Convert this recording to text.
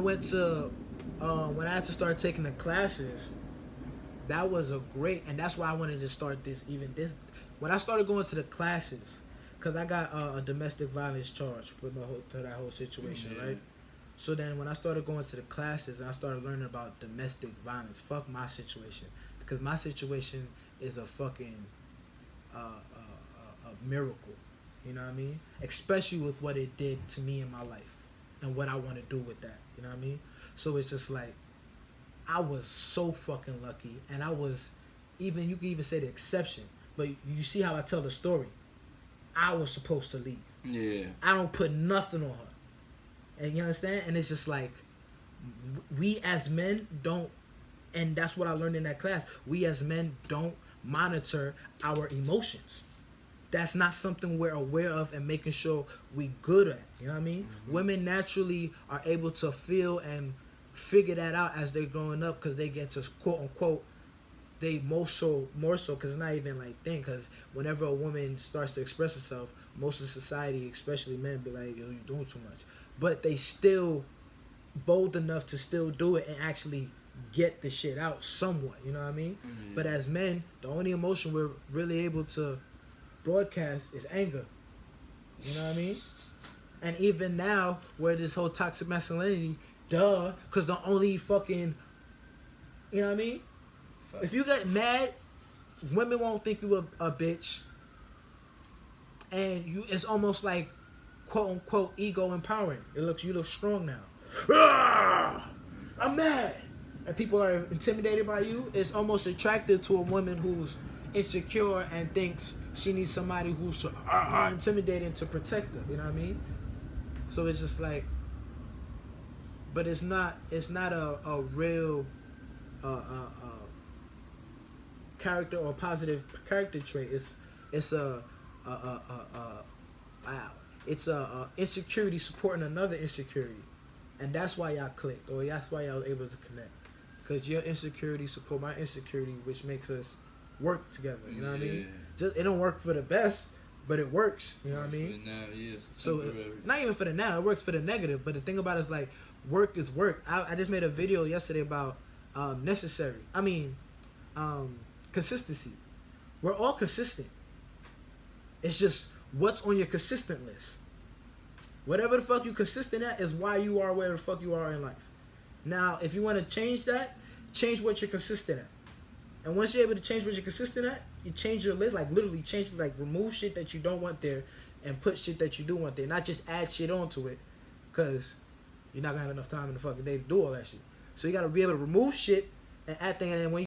went to when I had to start taking the classes, that was a great, and that's why I wanted to start this. When I started going to the classes, because I got a domestic violence charge for that whole situation, right? So then when I started going to the classes and I started learning about domestic violence, fuck my situation, because my situation is a fucking a miracle. You know what I mean? Especially with what it did to me in my life and what I want to do with that. You know what I mean? So it's just like I was so fucking lucky, and I was even, you could even say the exception. But you see how I tell the story. I was supposed to leave. Yeah. I don't put nothing on her. And you understand? And it's just like we as men don't, and that's what I learned in that class. We as men don't monitor our emotions. That's not something we're aware of and making sure we good at. You know what I mean? Mm-hmm. Women naturally are able to feel and figure that out as they're growing up, because they get to quote unquote, they more so because it's not even like thing, because whenever a woman starts to express herself, most of society, especially men, be like, yo, you're doing too much. But they still bold enough to still do it and actually get the shit out somewhat, you know what I mean? Mm-hmm. But as men, the only emotion we're really able to broadcast is anger. You know what I mean? And even now, where this whole toxic masculinity, because the only fucking, you know what I mean? Fuck. If you get mad, women won't think you a bitch. And it's almost like, quote unquote, ego empowering. You look strong now. I'm mad. And people are intimidated by you. It's almost attractive to a woman who's insecure and thinks she needs somebody who's intimidating to protect her. You know what I mean? So it's just like, but it's not a real character or positive character trait. It's a insecurity supporting another insecurity, and that's why y'all clicked, or that's why y'all able to connect, because your insecurity support my insecurity, which makes us work together. You know what I mean? Just, it don't work for the best, but it works. You know what I mean? For the now, yes. So not even for the now, it works for the negative. But the thing about it is, like, work is work. I just made a video yesterday about consistency. We're all consistent. It's just what's on your consistent list. Whatever the fuck you consistent at is why you are where the fuck you are in life. Now, if you want to change that, change what you're consistent at. And once you're able to change what you're consistent at, you change your list, like literally change, like remove shit that you don't want there and put shit that you do want there. Not just add shit onto it, because you're not going to have enough time in the fucking day to do all that shit. So you got to be able to remove shit and add things, and then when you